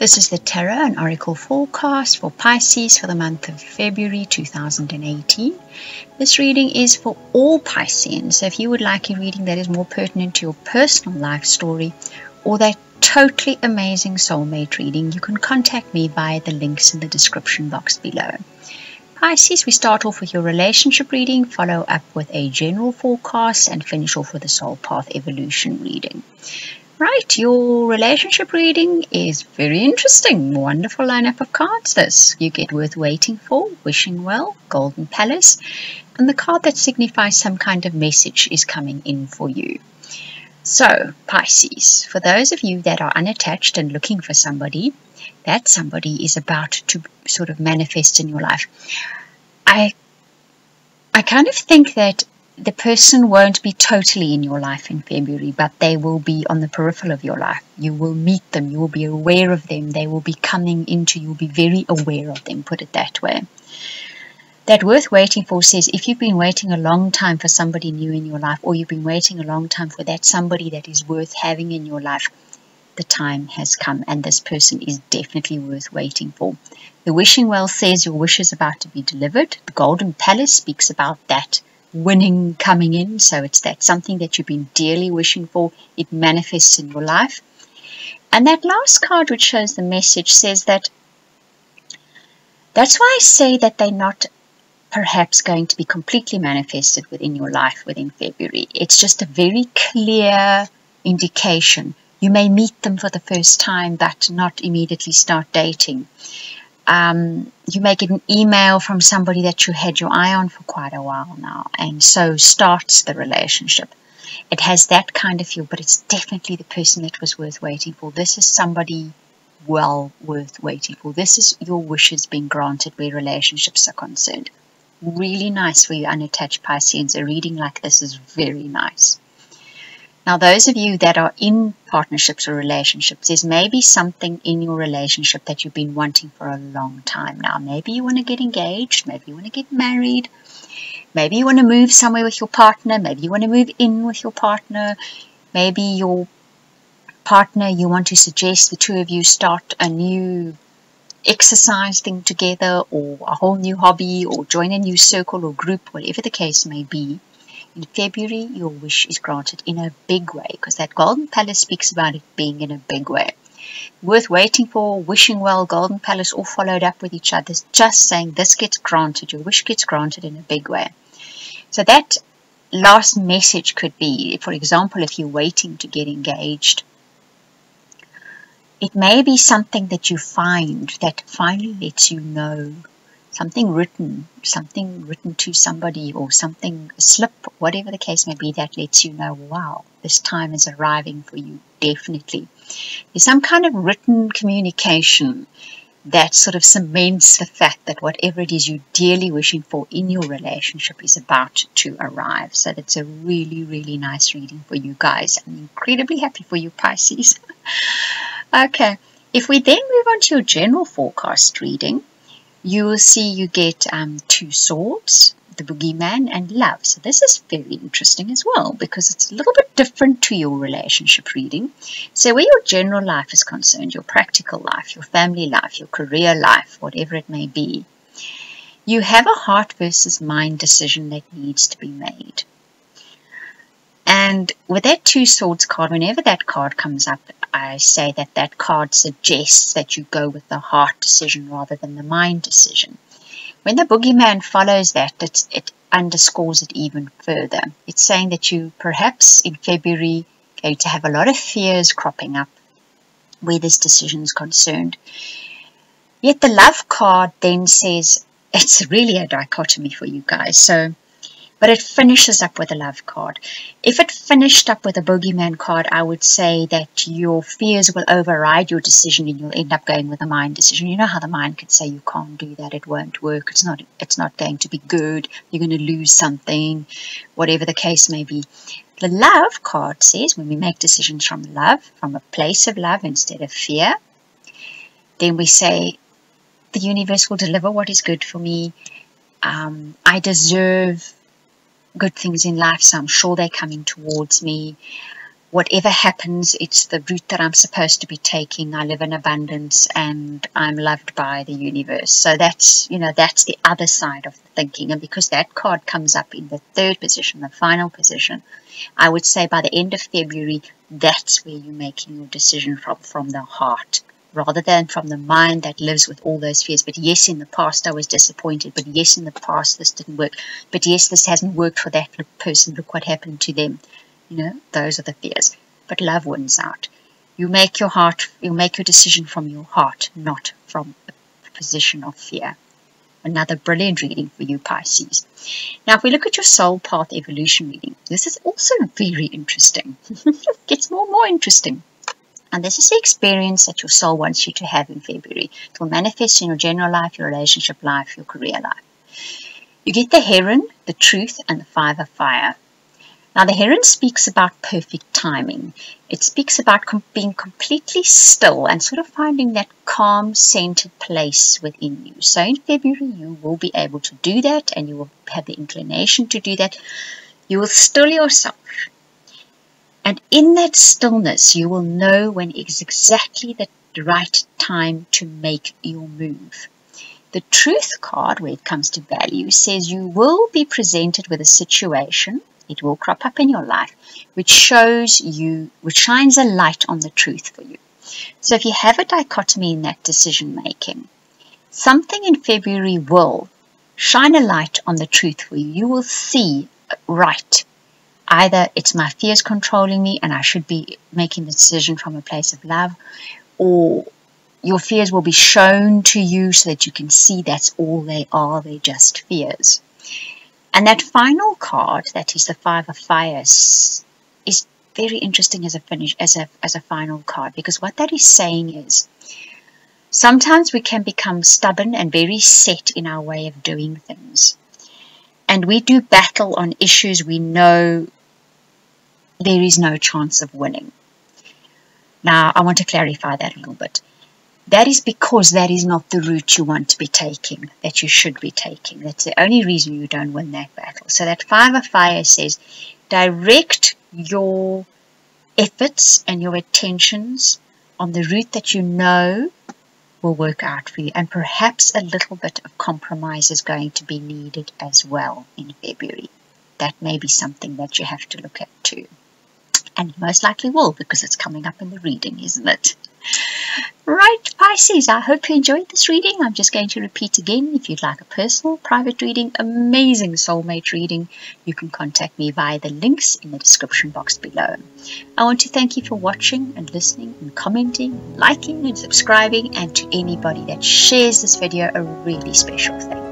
This is the Tarot and Oracle forecast for Pisces for the month of February 2018. This reading is for all Pisceans. So if you would like a reading that is more pertinent to your personal life story or that totally amazing soulmate reading, you can contact me via the links in the description box below. Pisces, we start off with your relationship reading, follow up with a general forecast, and finish off with a soul path evolution reading. Right, your relationship reading is very interesting. Wonderful lineup of cards this. You get Worth Waiting For, Wishing Well, Golden Palace, and the card that signifies some kind of message is coming in for you. So, Pisces, for those of you that are unattached and looking for somebody, that somebody is about to sort of manifest in your life. I kind of think that the person won't be totally in your life in February, but they will be on the peripheral of your life. You will meet them. You will be aware of them. They will be coming into you. You'll be very aware of them, put it that way. That Worth Waiting For says if you've been waiting a long time for somebody new in your life, or you've been waiting a long time for that somebody that is worth having in your life, the time has come and this person is definitely worth waiting for. The Wishing Well says your wish is about to be delivered. The Golden Palace speaks about that winning coming in, so it's that something that you've been dearly wishing for, it manifests in your life. And that last card, which shows the message, says that that's why I say that they're not perhaps going to be completely manifested within your life within February. It's just a very clear indication. You may meet them for the first time but not immediately start dating. You may get an email from somebody that you had your eye on for quite a while now, and so starts the relationship. It has that kind of feel, but it's definitely the person that was worth waiting for. This is somebody well worth waiting for. This is your wishes being granted where relationships are concerned. Really nice for you unattached Pisceans. A reading like this is very nice. Now, those of you that are in partnerships or relationships, there's maybe something in your relationship that you've been wanting for a long time now. Maybe you want to get engaged. Maybe you want to get married. Maybe you want to move somewhere with your partner. Maybe you want to move in with your partner. Maybe your partner, you want to suggest the two of you start a new exercise thing together, or a whole new hobby, or join a new circle or group, whatever the case may be. In February, your wish is granted in a big way, because that Golden Palace speaks about it being in a big way. Worth Waiting For, Wishing Well, Golden Palace, all followed up with each other, just saying this gets granted, your wish gets granted in a big way. So that last message could be, for example, if you're waiting to get engaged, it may be something that you find that finally lets you know. Something written to somebody, or something, a slip, whatever the case may be, that lets you know, wow, this time is arriving for you, definitely. There's some kind of written communication that sort of cements the fact that whatever it is you're dearly wishing for in your relationship is about to arrive. So that's a really, really nice reading for you guys. I'm incredibly happy for you, Pisces. Okay, if we then move on to your general forecast reading, you will see you get two swords, the boogeyman, and love. So this is very interesting as well, because it's a little bit different to your relationship reading. So where your general life is concerned, your practical life, your family life, your career life, whatever it may be, you have a heart versus mind decision that needs to be made. And with that two swords card, whenever that card comes up, I say that that card suggests that you go with the heart decision rather than the mind decision. When the boogeyman follows that, it underscores it even further. It's saying that you perhaps in February are going to have a lot of fears cropping up where this decision is concerned. Yet the love card then says it's really a dichotomy for you guys. But it finishes up with a love card. If it finished up with a boogeyman card, I would say that your fears will override your decision and you'll end up going with a mind decision. You know how the mind could say you can't do that, it won't work, it's not going to be good, you're going to lose something, whatever the case may be. The love card says when we make decisions from love, from a place of love instead of fear, then we say the universe will deliver what is good for me. I deserve good things in life, so I'm sure they're coming towards me. whatever happens, it's the route that I'm supposed to be taking. I live in abundance and I'm loved by the universe. So that's, that's the other side of the thinking. And because that card comes up in the third position, the final position, I would say by the end of February, that's where you're making your decision from the heart, rather than from the mind that lives with all those fears. But yes, in the past I was disappointed. But yes, in the past this didn't work. But yes, this hasn't worked for that person. Look what happened to them. Those are the fears. But love wins out. You make your decision from your heart, not from a position of fear. Another brilliant reading for you, Pisces. Now, if we look at your soul path evolution reading, this is also very interesting. It gets more and more interesting. And this is the experience that your soul wants you to have in February. It will manifest in your general life, your relationship life, your career life. You get the Heron, the Truth, and the Five of Fire. Now, the Heron speaks about perfect timing. It speaks about being completely still and sort of finding that calm, centered place within you. So in February, you will be able to do that, and you will have the inclination to do that. You will still yourself. And in that stillness, you will know when it's exactly the right time to make your move. The Truth card, where it comes to value, says you will be presented with a situation. It will crop up in your life, which shines a light on the truth for you. So if you have a dichotomy in that decision making, something in February will shine a light on the truth for you. You will see right. Either it's my fears controlling me and I should be making the decision from a place of love, or your fears will be shown to you so that you can see that's all they are. They're just fears. And that final card, that is the Five of Fire, is very interesting as a final card, because what that is saying is sometimes we can become stubborn and very set in our way of doing things. And we do battle on issues we know there is no chance of winning. Now, I want to clarify that a little bit. That is because that is not the route you want to be taking, that you should be taking. That's the only reason you don't win that battle. So that Five of Fire says, direct your efforts and your attentions on the route that you know will work out for you. And perhaps a little bit of compromise is going to be needed as well in February. That may be something that you have to look at too. And most likely will, because it's coming up in the reading, isn't it? Right, Pisces, I hope you enjoyed this reading. I'm just going to repeat again. If you'd like a personal, private reading, amazing soulmate reading, you can contact me via the links in the description box below. I want to thank you for watching and listening and commenting, liking and subscribing, and to anybody that shares this video, a really special thank you.